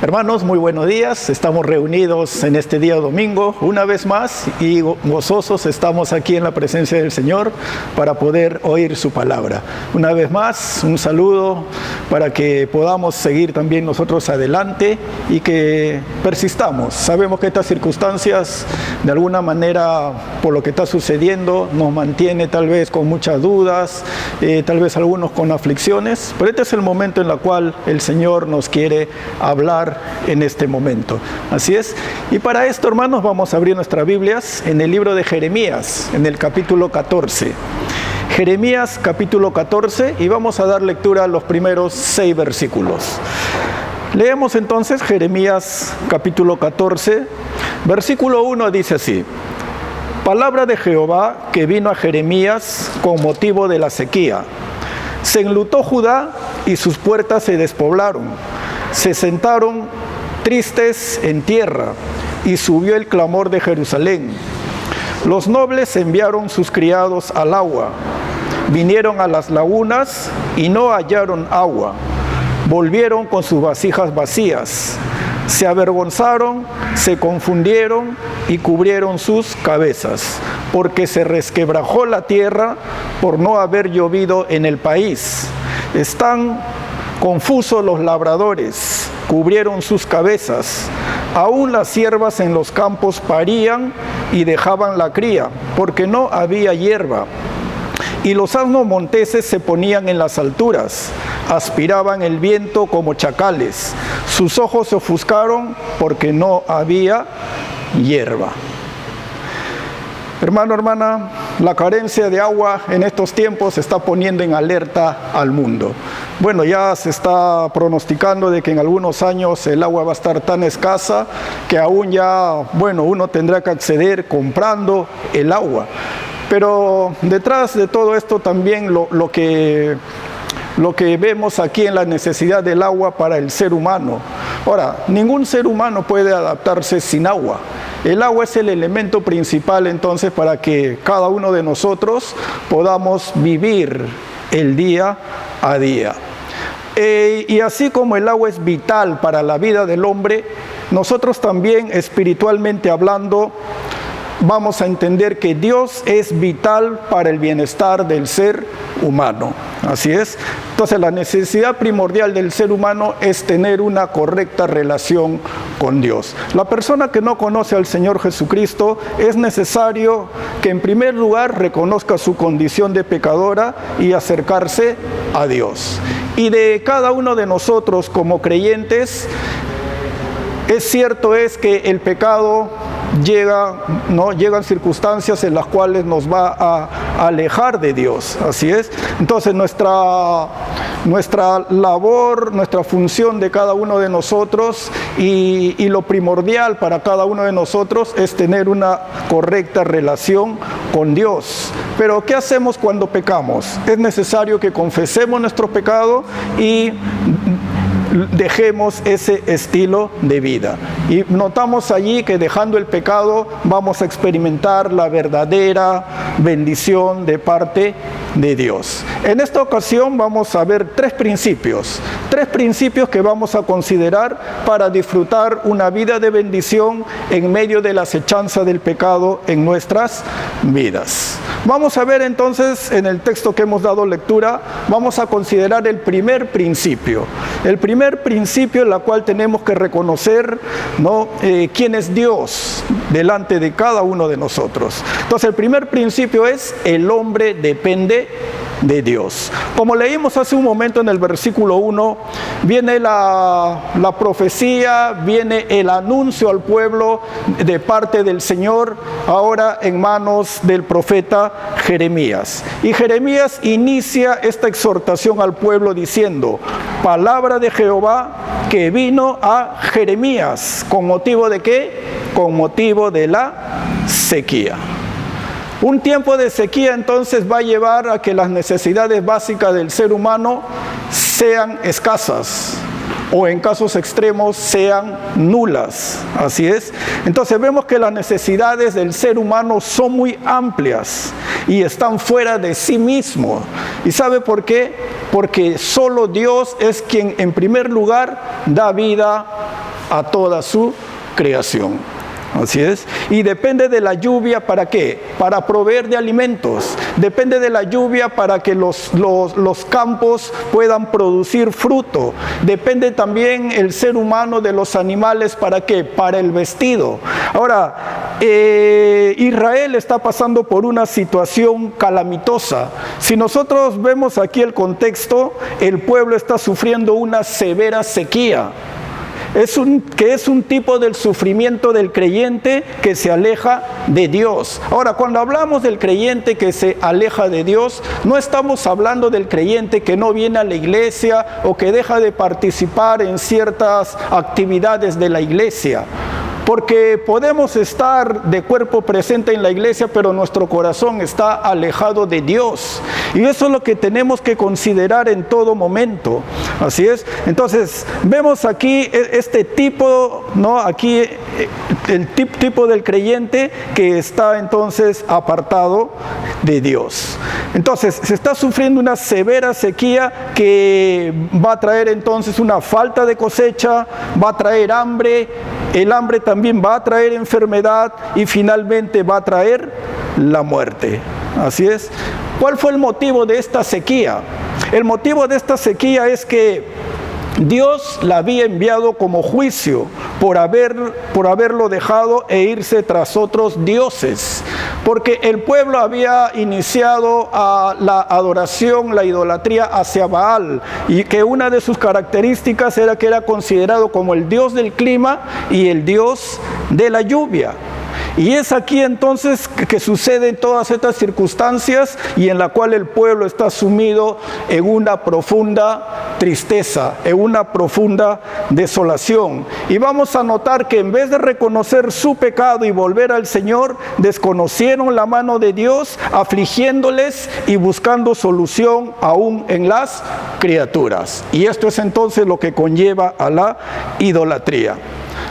Hermanos, muy buenos días. Estamos reunidos en este día domingo una vez más y gozosos estamos aquí en la presencia del Señor para poder oír su palabra. Una vez más, un saludo para que podamos seguir también nosotros adelante y que persistamos. Sabemos que estas circunstancias, de alguna manera, por lo que está sucediendo, nos mantiene tal vez con muchas dudas, tal vez algunos con aflicciones, pero este es el momento en el cual el Señor nos quiere hablar en este momento. Así es. Y para esto, hermanos, vamos a abrir nuestras Biblias en el libro de Jeremías, en el capítulo 14. Jeremías capítulo 14, y vamos a dar lectura a los primeros 6 versículos. Leemos entonces Jeremías capítulo 14, versículo 1 dice así: Palabra de Jehová que vino a Jeremías con motivo de la sequía. Se enlutó Judá y sus puertas se despoblaron. Se sentaron tristes en tierra y subió el clamor de Jerusalén. Los nobles enviaron sus criados al agua. Vinieron a las lagunas y no hallaron agua. Volvieron con sus vasijas vacías. Se avergonzaron, se confundieron y cubrieron sus cabezas, porque se resquebrajó la tierra por no haber llovido en el país. Están confusos los labradores, cubrieron sus cabezas. Aún las siervas en los campos parían y dejaban la cría, porque no había hierba. Y los asnos monteses se ponían en las alturas, aspiraban el viento como chacales. Sus ojos se ofuscaron porque no había hierba. Hermano, hermana, la carencia de agua en estos tiempos se está poniendo en alerta al mundo. Bueno, ya se está pronosticando de que en algunos años el agua va a estar tan escasa que aún ya, uno tendrá que acceder comprando el agua. Pero detrás de todo esto también lo que vemos aquí en la necesidad del agua para el ser humano. Ahora, ningún ser humano puede adaptarse sin agua. El agua es el elemento principal entonces para que cada uno de nosotros podamos vivir el día a día. Y así como el agua es vital para la vida del hombre, nosotros también espiritualmente hablando vamos a entender que Dios es vital para el bienestar del ser humano. Así es. Entonces la necesidad primordial del ser humano es tener una correcta relación con Dios. La persona que no conoce al Señor Jesucristo es necesario que en primer lugar reconozca su condición de pecadora y acercarse a Dios. Y de cada uno de nosotros como creyentes, es cierto es que el pecado llegan circunstancias en las cuales nos va a alejar de Dios, así es. Entonces nuestra labor, nuestra función de cada uno de nosotros y lo primordial para cada uno de nosotros es tener una correcta relación con Dios. Pero ¿qué hacemos cuando pecamos? Es necesario que confesemos nuestro pecado y dejemos ese estilo de vida. Y notamos allí que dejando el pecado vamos a experimentar la verdadera bendición de parte de Dios. En esta ocasión vamos a ver tres principios que vamos a considerar para disfrutar una vida de bendición en medio de la acechanza del pecado en nuestras vidas. Vamos a ver entonces en el texto que hemos dado lectura, vamos a considerar el primer principio. El primer principio en el cual tenemos que reconocer quién es Dios delante de cada uno de nosotros. Entonces el primer principio es: el hombre depende de Dios. Como leímos hace un momento en el versículo 1, viene la profecía, viene el anuncio al pueblo de parte del Señor, ahora en manos del profeta Jeremías. Y Jeremías inicia esta exhortación al pueblo diciendo: palabra de Jehová que vino a Jeremías. ¿Con motivo de qué? Con motivo de la sequía. Un tiempo de sequía entonces va a llevar a que las necesidades básicas del ser humano sean escasas o en casos extremos sean nulas. Así es. Entonces vemos que las necesidades del ser humano son muy amplias y están fuera de sí mismo. ¿Y sabe por qué? Porque solo Dios es quien en primer lugar da vida a toda su creación. Así es. Y depende de la lluvia, ¿para qué? Para proveer de alimentos. Depende de la lluvia para que los campos puedan producir fruto. Depende también el ser humano de los animales, ¿para qué? Para el vestido. Ahora, Israel está pasando por una situación calamitosa. Si nosotros vemos aquí el contexto, el pueblo está sufriendo una severa sequía. Es un tipo del sufrimiento del creyente que se aleja de Dios. Ahora, cuando hablamos del creyente que se aleja de Dios, no estamos hablando del creyente que no viene a la iglesia o que deja de participar en ciertas actividades de la iglesia. Porque podemos estar de cuerpo presente en la iglesia, pero nuestro corazón está alejado de Dios. Y eso es lo que tenemos que considerar en todo momento. Así es. Entonces, vemos aquí este tipo, ¿no? Aquí el tipo del creyente que está entonces apartado de Dios. Entonces, se está sufriendo una severa sequía que va a traer entonces una falta de cosecha, va a traer hambre. El hambre también va a traer enfermedad y finalmente va a traer la muerte. Así es. ¿Cuál fue el motivo de esta sequía? El motivo de esta sequía es que Dios la había enviado como juicio por haberlo dejado e irse tras otros dioses. Porque el pueblo había iniciado la adoración, la idolatría hacia Baal, y que una de sus características era que era considerado como el dios del clima y el dios de la lluvia. Y es aquí entonces que suceden todas estas circunstancias y en la cual el pueblo está sumido en una profunda tristeza, en una profunda desolación. Y vamos a notar que en vez de reconocer su pecado y volver al Señor, desconocieron la mano de Dios, afligiéndoles y buscando solución aún en las criaturas. Y esto es entonces lo que conlleva a la idolatría.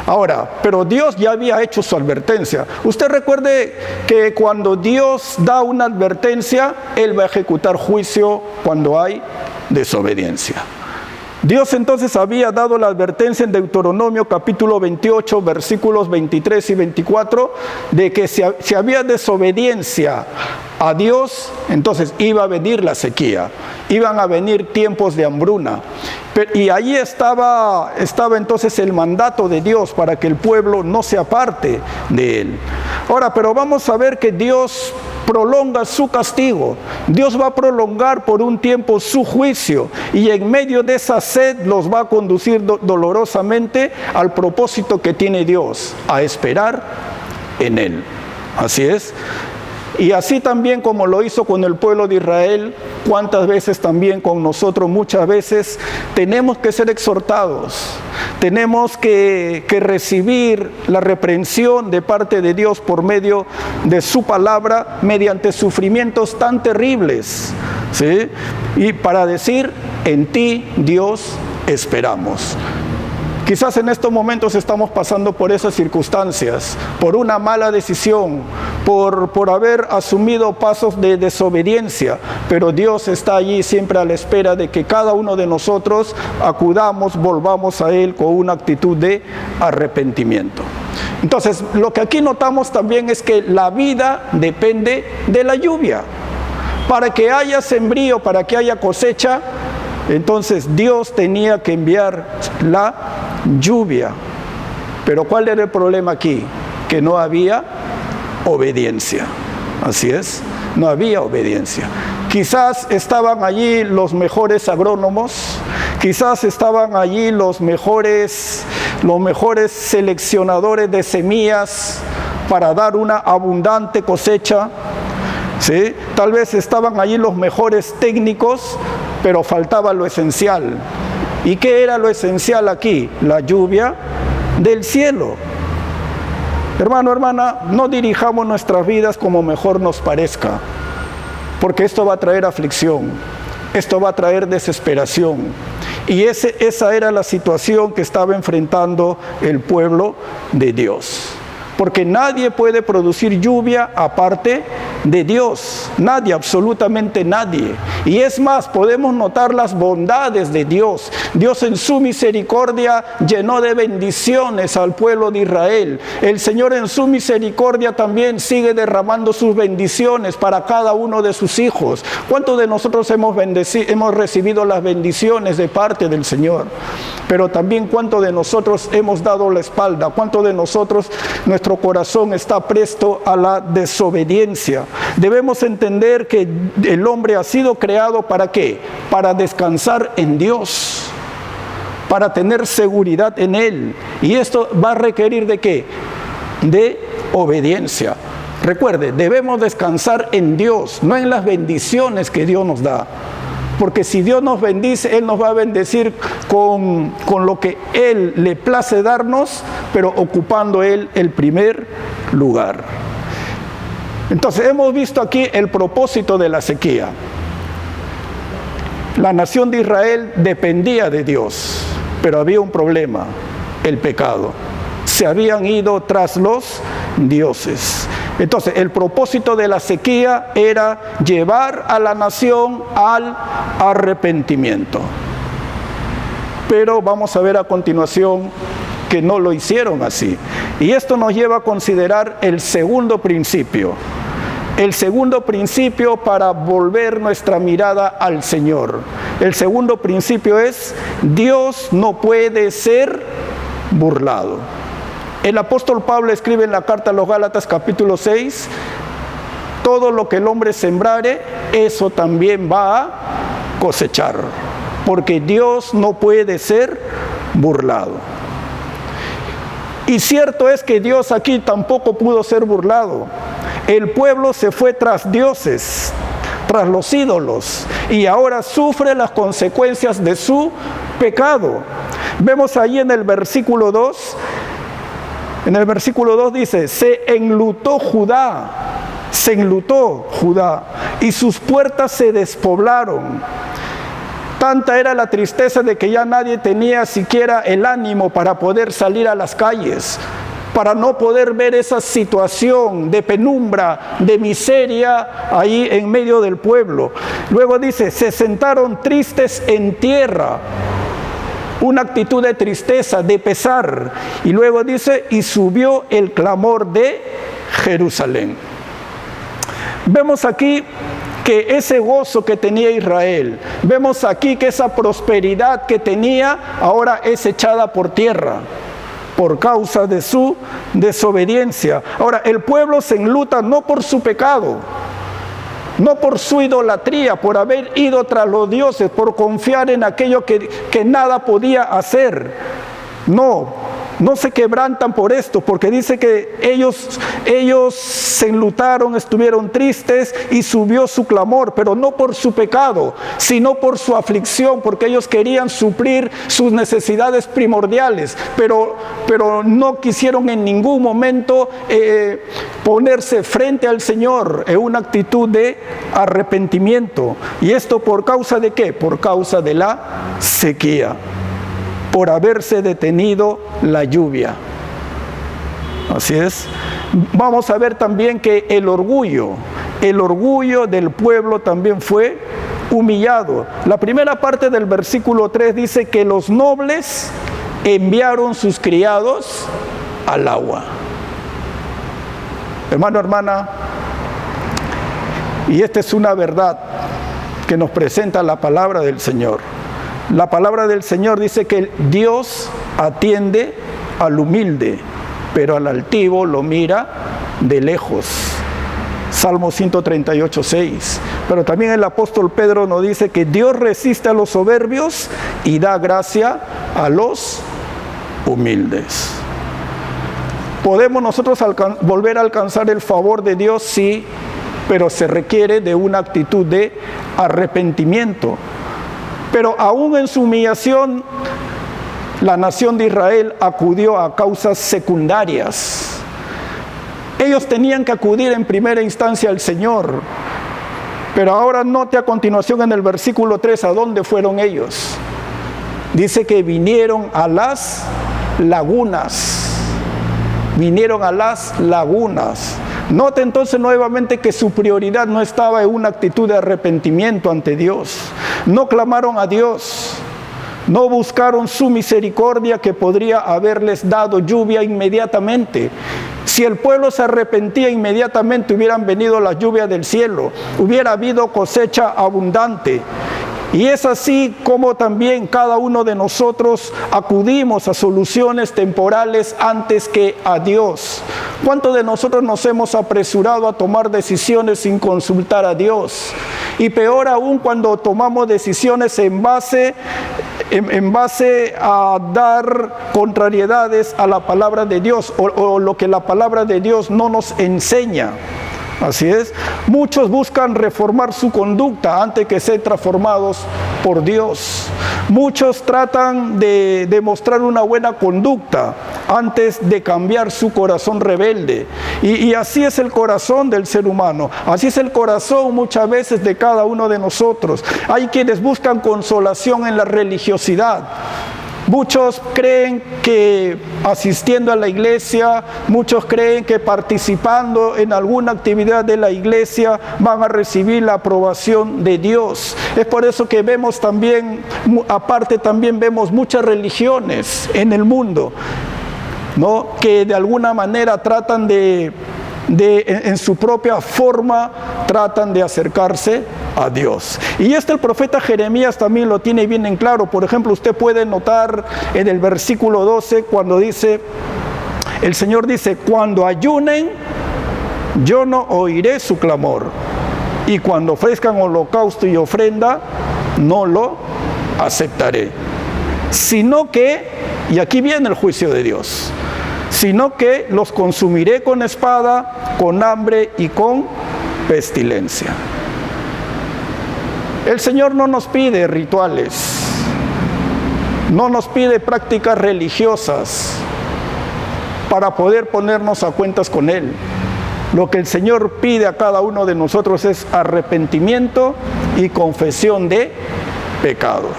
Ahora, pero Dios ya había hecho su advertencia. Usted recuerde que cuando Dios da una advertencia, Él va a ejecutar juicio cuando hay desobediencia. Dios entonces había dado la advertencia en Deuteronomio capítulo 28, versículos 23 y 24, de que si había desobediencia a Dios, entonces iba a venir la sequía, iban a venir tiempos de hambruna. Y ahí estaba entonces el mandato de Dios para que el pueblo no se aparte de él. Ahora, pero vamos a ver que Dios prolonga su castigo. Dios va a prolongar por un tiempo su juicio y en medio de esa sed los va a conducir dolorosamente al propósito que tiene Dios, a esperar en Él. Así es. Y así también como lo hizo con el pueblo de Israel, cuántas veces también con nosotros, muchas veces tenemos que ser exhortados, tenemos que recibir la reprensión de parte de Dios por medio de su palabra, mediante sufrimientos tan terribles, ¿sí? Y para decir, en ti, Dios, esperamos. Quizás en estos momentos estamos pasando por esas circunstancias, por una mala decisión, por haber asumido pasos de desobediencia, pero Dios está allí siempre a la espera de que cada uno de nosotros acudamos, volvamos a Él con una actitud de arrepentimiento. Entonces, lo que aquí notamos también es que la vida depende de la lluvia. Para que haya sembrío, para que haya cosecha, entonces Dios tenía que enviar la lluvia. Pero ¿cuál era el problema aquí? Que no había obediencia. Así es, no había obediencia. Quizás estaban allí los mejores agrónomos, quizás estaban allí los mejores seleccionadores de semillas para dar una abundante cosecha, ¿sí? Tal vez estaban allí los mejores técnicos, pero faltaba lo esencial. ¿Y qué era lo esencial aquí? La lluvia del cielo. Hermano, hermana, no dirijamos nuestras vidas como mejor nos parezca, porque esto va a traer aflicción, esto va a traer desesperación. Y esa era la situación que estaba enfrentando el pueblo de Dios. porque nadie puede producir lluvia aparte de Dios. Nadie, absolutamente nadie. Y es más, podemos notar las bondades de Dios. Dios en su misericordia llenó de bendiciones al pueblo de Israel. El Señor en su misericordia también sigue derramando sus bendiciones para cada uno de sus hijos. ¿Cuántos de nosotros hemos recibido las bendiciones de parte del Señor? Pero también cuántos de nosotros hemos dado la espalda, cuántos de nosotros nuestro corazón está presto a la desobediencia. Debemos entender que el hombre ha sido creado ¿para qué? Para descansar en Dios, para tener seguridad en Él. Y esto va a requerir ¿de qué? De obediencia. Recuerde, debemos descansar en Dios, no en las bendiciones que Dios nos da. Porque si Dios nos bendice, Él nos va a bendecir con lo que Él le place darnos, pero ocupando Él el primer lugar. Entonces, hemos visto aquí el propósito de la sequía. La nación de Israel dependía de Dios, pero había un problema, el pecado. Se habían ido tras los dioses. Entonces, el propósito de la sequía era llevar a la nación al arrepentimiento. Pero vamos a ver a continuación que no lo hicieron así. Y esto nos lleva a considerar el segundo principio. El segundo principio para volver nuestra mirada al Señor. El segundo principio es: Dios no puede ser burlado. El apóstol Pablo escribe en la carta a los Gálatas capítulo 6, todo lo que el hombre sembrare, eso también va a cosechar, porque Dios no puede ser burlado. Y cierto es que Dios aquí tampoco pudo ser burlado. El pueblo se fue tras dioses, tras los ídolos, y ahora sufre las consecuencias de su pecado. Vemos ahí en el versículo 2, dice: se enlutó Judá, y sus puertas se despoblaron. Tanta era la tristeza de que ya nadie tenía siquiera el ánimo para poder salir a las calles, para no poder ver esa situación de penumbra, de miseria ahí en medio del pueblo. Luego dice: se sentaron tristes en tierra. Una actitud de tristeza, de pesar. Y luego dice: y subió el clamor de Jerusalén. Vemos aquí que ese gozo que tenía Israel, vemos aquí que esa prosperidad que tenía ahora es echada por tierra por causa de su desobediencia. Ahora, el pueblo se enluta no por su pecado, no por su idolatría, por haber ido tras los dioses, por confiar en aquello que nada podía hacer. No se quebrantan por esto, porque dice que ellos se enlutaron, estuvieron tristes y subió su clamor, pero no por su pecado, sino por su aflicción, porque ellos querían suplir sus necesidades primordiales, pero no quisieron en ningún momento ponerse frente al Señor en una actitud de arrepentimiento. ¿Y esto por causa de qué? Por causa de la sequía, por haberse detenido la lluvia. Así es. Vamos a ver también que el orgullo del pueblo también fue humillado. La primera parte del versículo 3 dice que los nobles enviaron sus criados al agua. Hermano, hermana, y esta es una verdad que nos presenta la palabra del Señor. La palabra del Señor dice que Dios atiende al humilde, pero al altivo lo mira de lejos. Salmo 138:6. Pero también el apóstol Pedro nos dice que Dios resiste a los soberbios y da gracia a los humildes. ¿Podemos nosotros volver a alcanzar el favor de Dios? Sí, pero se requiere de una actitud de arrepentimiento. Pero aún en su humillación, la nación de Israel acudió a causas secundarias. Ellos tenían que acudir en primera instancia al Señor. Pero ahora note a continuación en el versículo 3 a dónde fueron ellos. Dice que vinieron a las lagunas. vinieron a las lagunas. Note entonces nuevamente que su prioridad no estaba en una actitud de arrepentimiento ante Dios. No clamaron a Dios. No buscaron su misericordia que podría haberles dado lluvia inmediatamente. Si el pueblo se arrepentía inmediatamente, hubieran venido las lluvias del cielo, hubiera habido cosecha abundante. Y es así como también cada uno de nosotros acudimos a soluciones temporales antes que a Dios. ¿Cuántos de nosotros nos hemos apresurado a tomar decisiones sin consultar a Dios? Y peor aún cuando tomamos decisiones en base a dar contrariedades a la palabra de Dios o lo que la palabra de Dios no nos enseña. Así es, muchos buscan reformar su conducta antes que ser transformados por Dios. Muchos tratan de demostrar una buena conducta antes de cambiar su corazón rebelde. Y así es el corazón del ser humano, así es el corazón muchas veces de cada uno de nosotros. Hay quienes buscan consolación en la religiosidad. Muchos creen que asistiendo a la iglesia, muchos creen que participando en alguna actividad de la iglesia van a recibir la aprobación de Dios. Es por eso que vemos también, aparte también vemos muchas religiones en el mundo, ¿no?, que de alguna manera tratan en su propia forma, tratan de acercarse a Dios. Y el profeta Jeremías también lo tiene bien en claro. Por ejemplo, usted puede notar en el versículo 12 cuando dice, el Señor dice, cuando ayunen, yo no oiré su clamor, y cuando ofrezcan holocausto y ofrenda, no lo aceptaré. Sino que, y aquí viene el juicio de Dios, sino que los consumiré con espada, con hambre y con pestilencia. El Señor no nos pide rituales, no nos pide prácticas religiosas para poder ponernos a cuentas con Él. Lo que el Señor pide a cada uno de nosotros es arrepentimiento y confesión de pecados.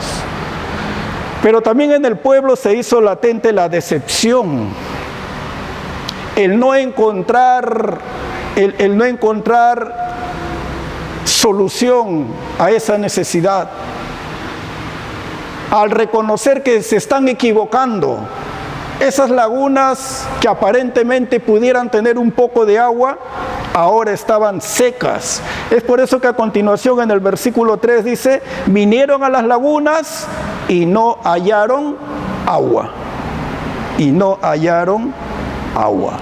Pero también en el pueblo se hizo latente la decepción, el no encontrar solución a esa necesidad. Al reconocer que se están equivocando, esas lagunas que aparentemente pudieran tener un poco de agua, ahora estaban secas. Es por eso que a continuación en el versículo 3 dice, vinieron a las lagunas y no hallaron agua. Y no hallaron agua.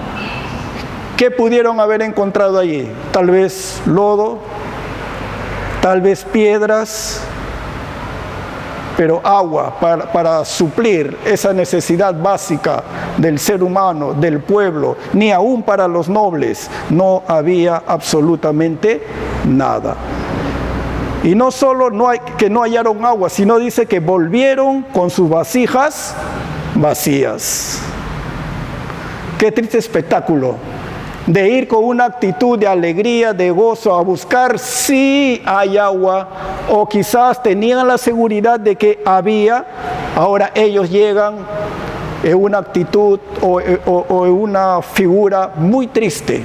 ¿Qué pudieron haber encontrado allí? Tal vez lodo, tal vez piedras, pero agua para suplir esa necesidad básica del ser humano, del pueblo, ni aún para los nobles, no había absolutamente nada. Y no solo que no hallaron agua, sino dice que volvieron con sus vasijas vacías. Qué triste espectáculo, de ir con una actitud de alegría, de gozo, a buscar si hay agua, o quizás tenían la seguridad de que había. Ahora ellos llegan en una actitud o en una figura muy triste,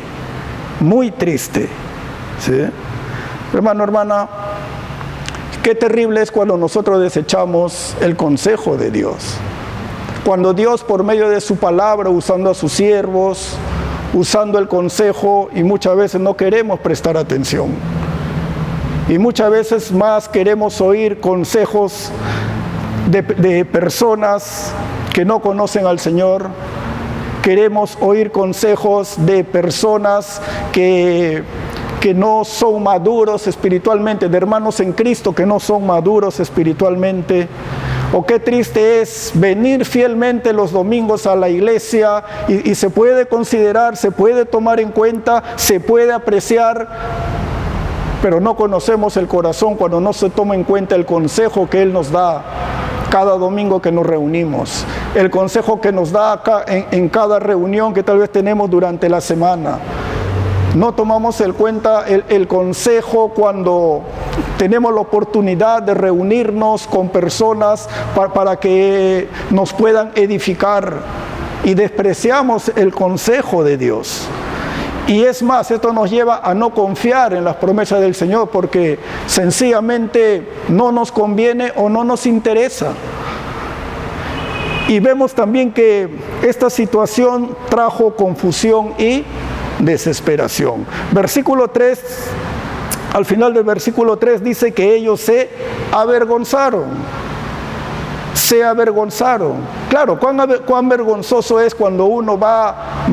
¿sí? Hermano, hermana, qué terrible es cuando nosotros desechamos el consejo de Dios. Cuando Dios, por medio de su palabra, usando a sus siervos, usando el consejo, y muchas veces no queremos prestar atención. Y muchas veces más queremos oír consejos de personas que no conocen al Señor. Queremos oír consejos de personas que no son maduros espiritualmente, de hermanos en Cristo que no son maduros espiritualmente. O qué triste es venir fielmente los domingos a la iglesia y se puede considerar, se puede tomar en cuenta, se puede apreciar, pero no conocemos el corazón cuando no se toma en cuenta el consejo que Él nos da cada domingo que nos reunimos, el consejo que nos da en cada reunión que tal vez tenemos durante la semana. No tomamos en cuenta el consejo cuando tenemos la oportunidad de reunirnos con personas para que nos puedan edificar. y despreciamos el consejo de Dios. Y es más, esto nos lleva a no confiar en las promesas del Señor porque sencillamente no nos conviene o no nos interesa. Y vemos también que esta situación trajo confusión y desesperación. Versículo 3, al final del versículo 3 dice que ellos se avergonzaron. Se avergonzaron. Claro, cuán vergonzoso es cuando uno va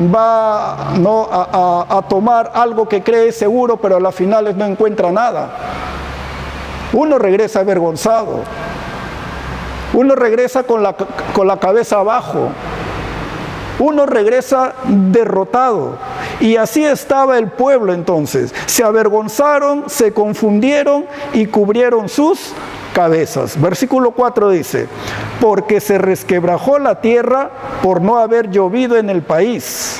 ¿no? a tomar algo que cree seguro, pero a las finales no encuentra nada. Uno regresa avergonzado. Uno regresa con la cabeza abajo. Uno regresa derrotado. Y así estaba el pueblo entonces. Se avergonzaron, se confundieron y cubrieron sus cabezas. Versículo 4 dice: porque se resquebrajó la tierra por no haber llovido en el país.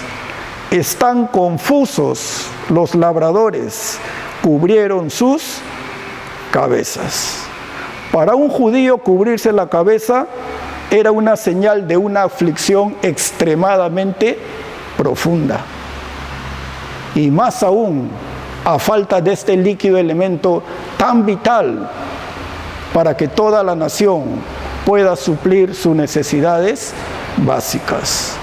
Están confusos los labradores, cubrieron sus cabezas. Para un judío cubrirse la cabeza era una señal de una aflicción extremadamente profunda. Y más aún, a falta de este líquido elemento tan vital para que toda la nación pueda suplir sus necesidades básicas.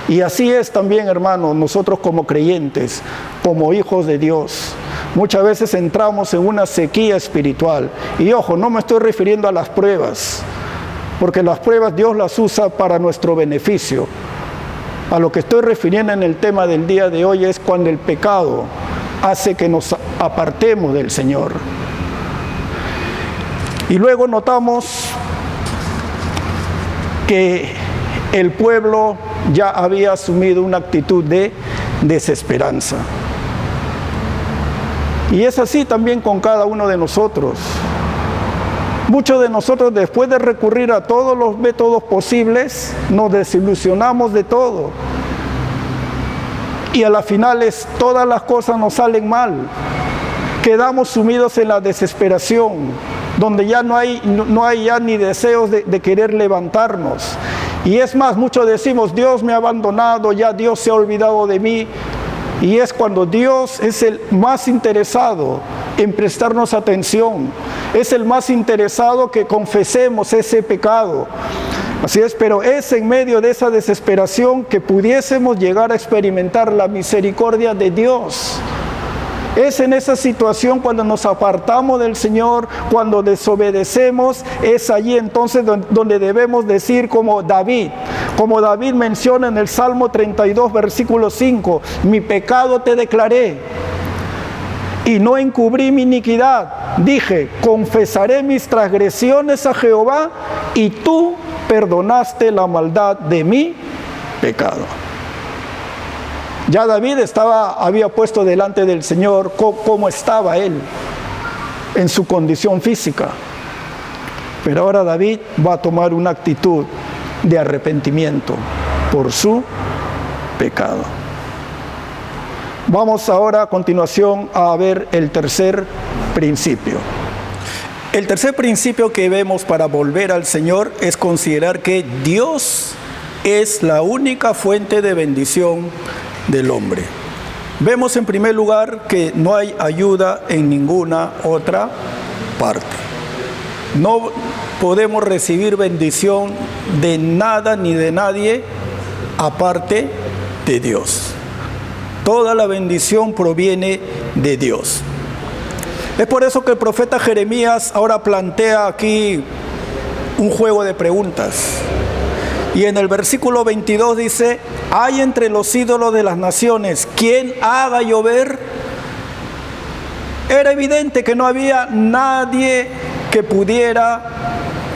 Y así es también, hermanos, nosotros como creyentes, como hijos de Dios, muchas veces entramos en una sequía espiritual. Y ojo, no me estoy refiriendo a las pruebas, porque las pruebas Dios las usa para nuestro beneficio. A lo que estoy refiriendo en el tema del día de hoy es cuando el pecado hace que nos apartemos del Señor. Y luego notamos que el pueblo ya había asumido una actitud de desesperanza. Y es así también con cada uno de nosotros. Muchos de nosotros, después de recurrir a todos los métodos posibles, nos desilusionamos de todo. Y a las finales todas las cosas nos salen mal. Quedamos sumidos en la desesperación, donde ya no hay ya ni deseos de querer levantarnos. Y es más, muchos decimos: Dios me ha abandonado, ya Dios se ha olvidado de mí. Y es cuando Dios es el más interesado en prestarnos atención. Es el más interesado que confesemos ese pecado. Así es, pero es en medio de esa desesperación que pudiésemos llegar a experimentar la misericordia de Dios. Es en esa situación cuando nos apartamos del Señor, cuando desobedecemos, es allí entonces donde debemos decir como David menciona en el Salmo 32, versículo 5, mi pecado te declaré y no encubrí mi iniquidad. Dije, confesaré mis transgresiones a Jehová y tú perdonaste la maldad de mi pecado. Ya David había puesto delante del Señor cómo estaba él en su condición física. Pero ahora David va a tomar una actitud de arrepentimiento por su pecado. Vamos ahora a continuación a ver el tercer principio. El tercer principio que vemos para volver al Señor es considerar que Dios es la única fuente de bendición del hombre. Vemos en primer lugar que no hay ayuda en ninguna otra parte. No podemos recibir bendición de nada ni de nadie aparte de Dios. Toda la bendición proviene de Dios. Es por eso que el profeta Jeremías ahora plantea aquí un juego de preguntas. Y en el versículo 22 dice: ¿hay entre los ídolos de las naciones quien haga llover? Era evidente que no había nadie que pudiera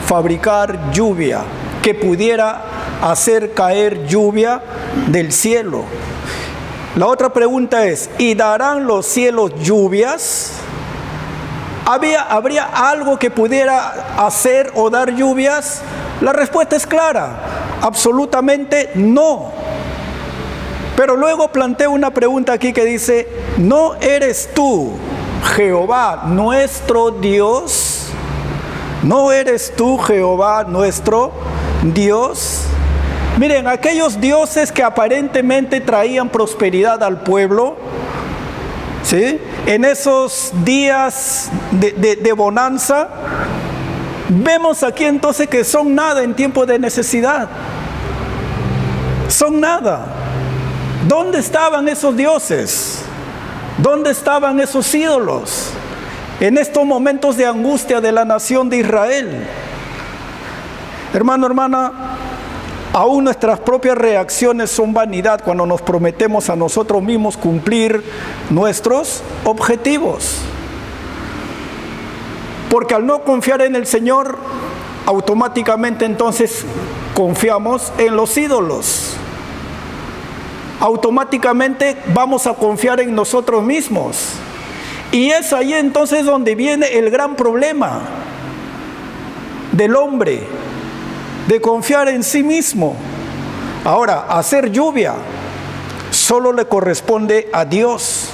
fabricar lluvia, que pudiera hacer caer lluvia del cielo. La otra pregunta es: ¿y darán los cielos lluvias? ¿Habría algo que pudiera hacer o dar lluvias? La respuesta es clara: absolutamente no. Pero luego planteo una pregunta aquí que dice: ¿no eres tú, Jehová, nuestro Dios? ¿No eres tú, Jehová, nuestro Dios? Miren, aquellos dioses que aparentemente traían prosperidad al pueblo, ¿sí?, en esos días de bonanza, vemos aquí entonces que son nada en tiempo de necesidad. Son nada. ¿Dónde estaban esos dioses? ¿Dónde estaban esos ídolos en estos momentos de angustia de la nación de Israel? Hermano, hermana, aún nuestras propias reacciones son vanidad cuando nos prometemos a nosotros mismos cumplir nuestros objetivos. Porque al no confiar en el Señor, automáticamente entonces confiamos en los ídolos. Automáticamente vamos a confiar en nosotros mismos. Y es ahí entonces donde viene el gran problema del hombre, de confiar en sí mismo. Ahora, hacer lluvia solo le corresponde a Dios,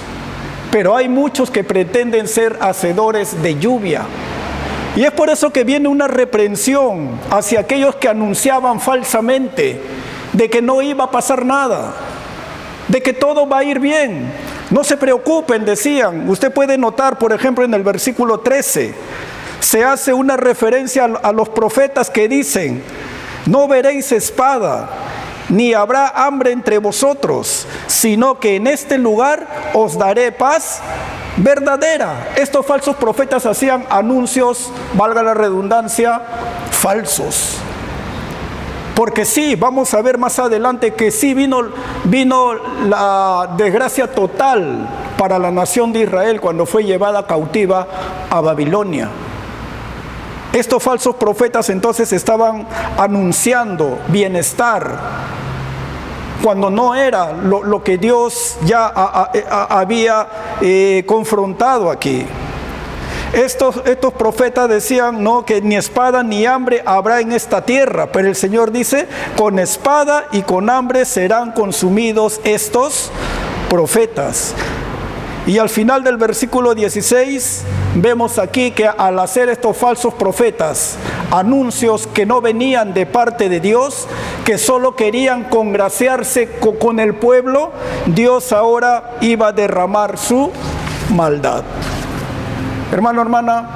pero hay muchos que pretenden ser hacedores de lluvia. Y es por eso que viene una reprensión hacia aquellos que anunciaban falsamente de que no iba a pasar nada, de que todo va a ir bien. No se preocupen, decían. Usted puede notar, por ejemplo, en el versículo 13, se hace una referencia a los profetas que dicen: no veréis espada, ni habrá hambre entre vosotros, sino que en este lugar os daré paz verdadera. Estos falsos profetas hacían anuncios, valga la redundancia, falsos. Porque sí, vamos a ver más adelante que sí vino la desgracia total para la nación de Israel cuando fue llevada cautiva a Babilonia. Estos falsos profetas entonces estaban anunciando bienestar cuando no era lo que Dios ya había confrontado aquí. Estos profetas decían, no, que ni espada ni hambre habrá en esta tierra, pero el Señor dice: con espada y con hambre serán consumidos estos profetas. Y al final del versículo 16 vemos aquí que al hacer estos falsos profetas anuncios que no venían de parte de Dios, que solo querían congraciarse con el pueblo, Dios ahora iba a derramar su maldad. Hermano, hermana,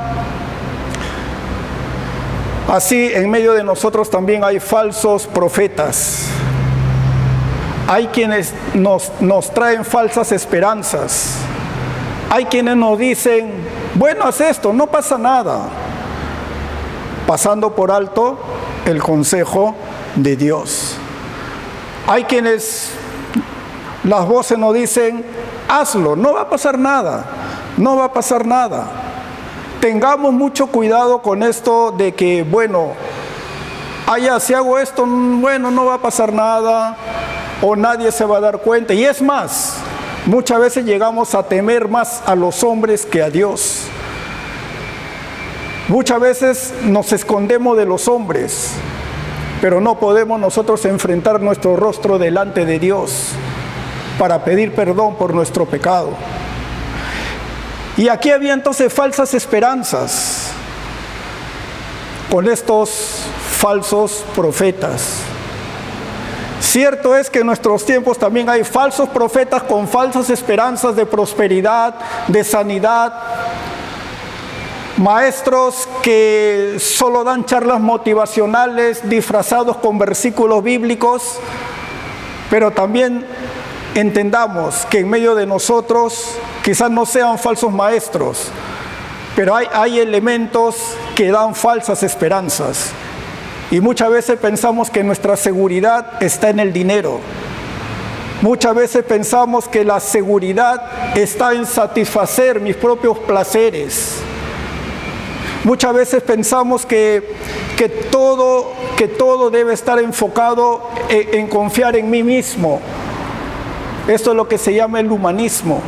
así en medio de nosotros también hay falsos profetas. Hay quienes nos traen falsas esperanzas. Hay quienes nos dicen: bueno, haz esto, no pasa nada, pasando por alto el consejo de Dios. Hay quienes las voces nos dicen: hazlo, no va a pasar nada, no va a pasar nada. Tengamos mucho cuidado con esto de que, bueno, si hago esto, bueno, no va a pasar nada, o nadie se va a dar cuenta. Y es más, muchas veces llegamos a temer más a los hombres que a Dios. Muchas veces nos escondemos de los hombres, pero no podemos nosotros enfrentar nuestro rostro delante de Dios para pedir perdón por nuestro pecado. Y aquí había entonces falsas esperanzas con estos falsos profetas. Cierto es que en nuestros tiempos también hay falsos profetas con falsas esperanzas de prosperidad, de sanidad, maestros que solo dan charlas motivacionales disfrazados con versículos bíblicos, pero también entendamos que en medio de nosotros quizás no sean falsos maestros, pero hay elementos que dan falsas esperanzas. Y muchas veces pensamos que nuestra seguridad está en el dinero. Muchas veces pensamos que la seguridad está en satisfacer mis propios placeres. Muchas veces pensamos que todo debe estar enfocado en confiar en mí mismo. Esto es lo que se llama el humanismo.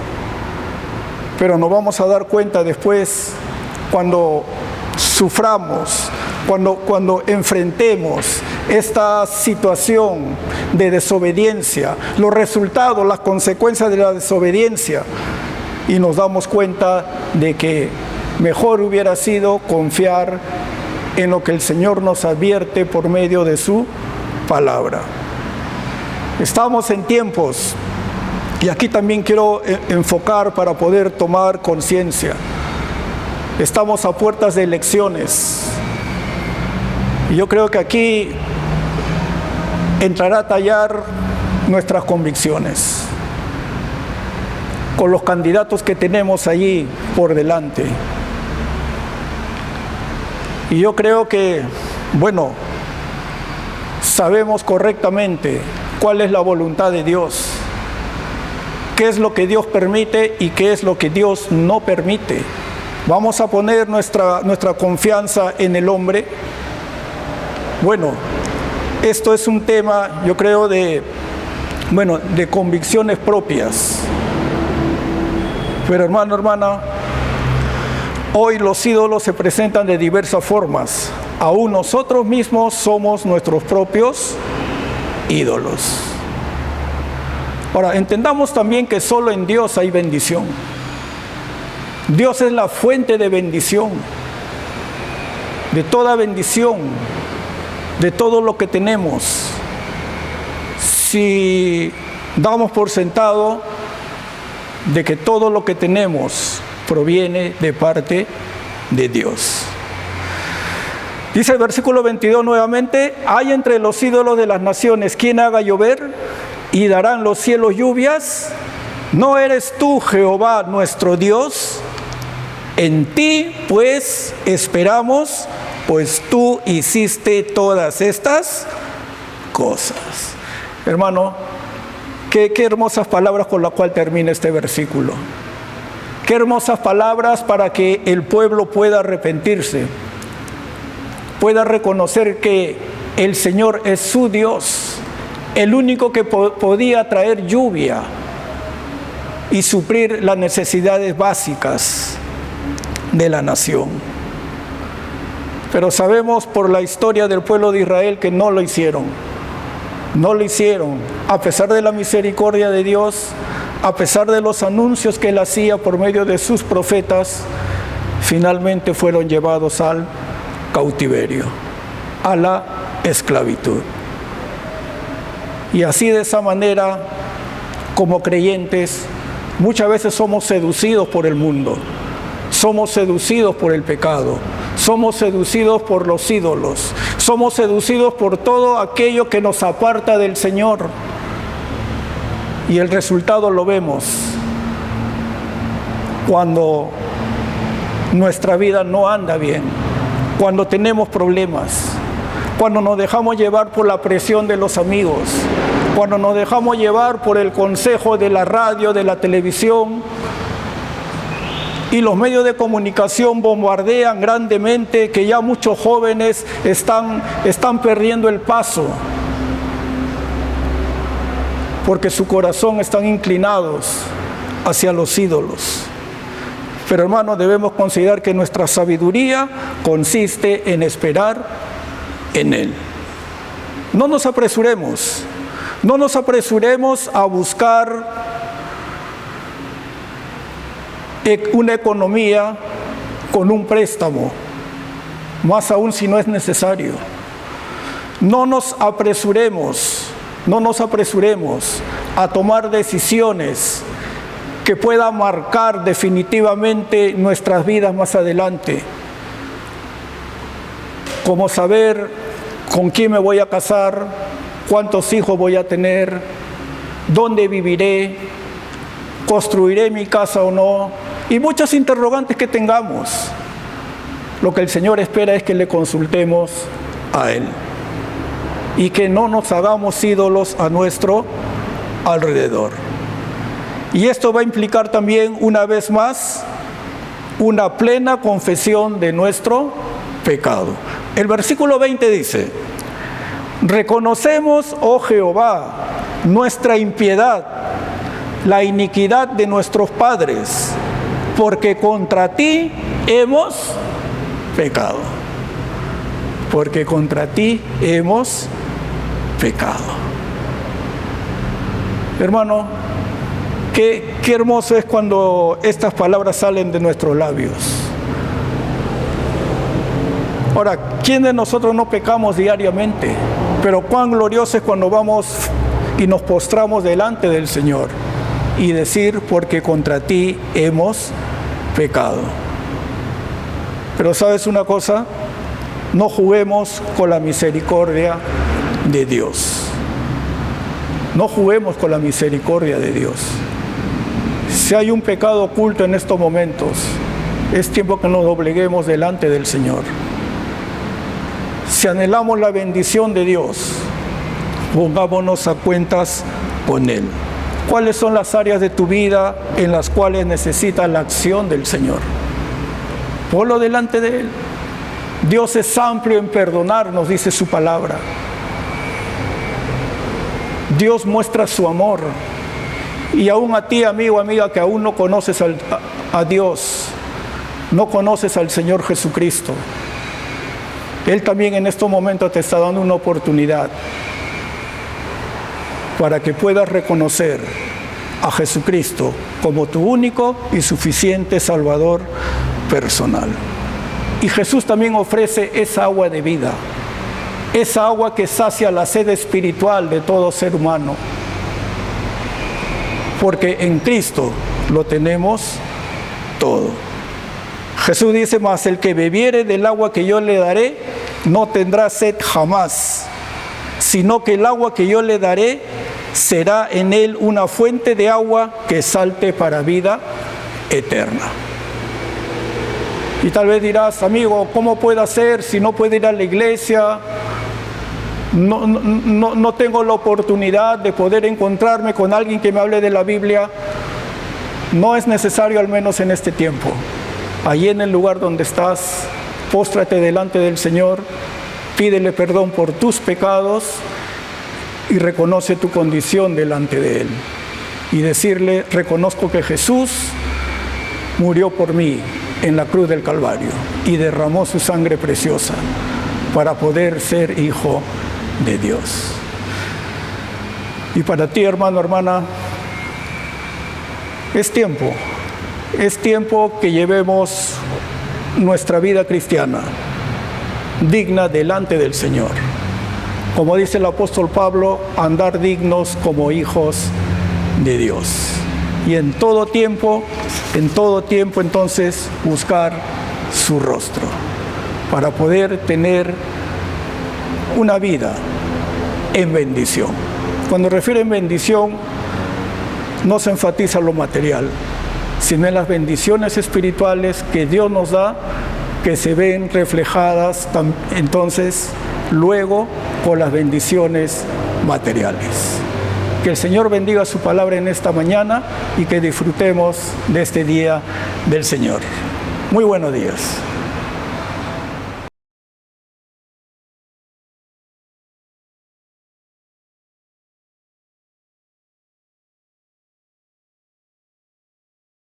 Pero nos vamos a dar cuenta después, cuando suframos, cuando enfrentemos esta situación de desobediencia, los resultados, las consecuencias de la desobediencia, y nos damos cuenta de que mejor hubiera sido confiar en lo que el Señor nos advierte por medio de su palabra. Estamos en tiempos, y aquí también quiero enfocar para poder tomar conciencia. Estamos a puertas de elecciones. Y yo creo que aquí entrará a tallar nuestras convicciones con los candidatos que tenemos allí por delante. Y yo creo que, bueno, sabemos correctamente cuál es la voluntad de Dios, qué es lo que Dios permite y qué es lo que Dios no permite. ¿Vamos a poner nuestra confianza en el hombre? Bueno, esto es un tema, yo creo, de convicciones propias. Pero hermano, hermana, hoy los ídolos se presentan de diversas formas. Aún nosotros mismos somos nuestros propios ídolos. Ahora, entendamos también que solo en Dios hay bendición. Dios es la fuente de bendición, de toda bendición, de todo lo que tenemos. Si damos por sentado de que todo lo que tenemos proviene de parte de Dios. Dice el versículo 22 nuevamente: hay entre los ídolos de las naciones quien haga llover y darán los cielos lluvias. ¿No eres tú, Jehová, nuestro Dios? En ti, pues, esperamos, pues tú hiciste todas estas cosas. Hermano, qué hermosas palabras con las cuales termina este versículo. Qué hermosas palabras para que el pueblo pueda arrepentirse, pueda reconocer que el Señor es su Dios, el único que podía traer lluvia y suplir las necesidades básicas de la nación. Pero sabemos por la historia del pueblo de Israel que no lo hicieron. No lo hicieron, a pesar de la misericordia de Dios, a pesar de los anuncios que Él hacía por medio de sus profetas. Finalmente fueron llevados al cautiverio, a la esclavitud. Y así, de esa manera, como creyentes, muchas veces somos seducidos por el mundo, somos seducidos por el pecado, somos seducidos por los ídolos, somos seducidos por todo aquello que nos aparta del Señor. Y el resultado lo vemos cuando nuestra vida no anda bien, cuando tenemos problemas, cuando nos dejamos llevar por la presión de los amigos, cuando nos dejamos llevar por el consejo de la radio, de la televisión, y los medios de comunicación bombardean grandemente que ya muchos jóvenes están perdiendo el paso, porque su corazón están inclinados hacia los ídolos. Pero hermanos, debemos considerar que nuestra sabiduría consiste en esperar en Él. No nos apresuremos a buscar una economía con un préstamo, más aún si no es necesario. No nos apresuremos a tomar decisiones que puedan marcar definitivamente nuestras vidas más adelante, como saber con quién me voy a casar, cuántos hijos voy a tener, dónde viviré, construiré mi casa o no, y muchos interrogantes que tengamos. Lo que el Señor espera es que le consultemos a Él y que no nos hagamos ídolos a nuestro alrededor. Y esto va a implicar también, una vez más, una plena confesión de nuestro pecado. El versículo 20 dice: reconocemos, oh Jehová, nuestra impiedad, la iniquidad de nuestros padres, porque contra ti hemos pecado. Porque contra ti hemos pecado. Hermano, qué hermoso es cuando estas palabras salen de nuestros labios. Ahora, ¿quién de nosotros no pecamos diariamente? Pero cuán glorioso es cuando vamos y nos postramos delante del Señor y decir, porque contra ti hemos pecado. Pero ¿sabes una cosa? No juguemos con la misericordia de Dios. No juguemos con la misericordia de Dios. Si hay un pecado oculto en estos momentos, es tiempo que nos dobleguemos delante del Señor. Si anhelamos la bendición de Dios, pongámonos a cuentas con Él. ¿Cuáles son las áreas de tu vida en las cuales necesitas la acción del Señor? Ponlo delante de Él. Dios es amplio en perdonar, nos dice su palabra. Dios muestra su amor. Y aún a ti, amigo, amiga, que aún no conoces a Dios, no conoces al Señor Jesucristo, Él también en estos momentos te está dando una oportunidad para que puedas reconocer a Jesucristo como tu único y suficiente Salvador personal. Y Jesús también ofrece esa agua de vida, esa agua que sacia la sed espiritual de todo ser humano. Porque en Cristo lo tenemos todo. Jesús dice, mas el que bebiere del agua que yo le daré, no tendrá sed jamás, sino que el agua que yo le daré será en él una fuente de agua que salte para vida eterna. Y tal vez dirás, amigo, ¿cómo puedo hacer si no puedo ir a la iglesia? No tengo la oportunidad de poder encontrarme con alguien que me hable de la Biblia. No es necesario, al menos en este tiempo. Allí en el lugar donde estás, póstrate delante del Señor, pídele perdón por tus pecados y reconoce tu condición delante de Él. Y decirle, reconozco que Jesús murió por mí en la cruz del Calvario y derramó su sangre preciosa para poder ser hijo de Dios. Y para ti, hermano, hermana, es tiempo que llevemos nuestra vida cristiana digna delante del Señor. Como dice el apóstol Pablo, andar dignos como hijos de Dios. Y en todo tiempo entonces buscar su rostro para poder tener una vida en bendición. Cuando refiere en bendición, no se enfatiza lo material, sino en las bendiciones espirituales que Dios nos da, que se ven reflejadas entonces luego con las bendiciones materiales. Que el Señor bendiga su palabra en esta mañana y que disfrutemos de este día del Señor. Muy buenos días.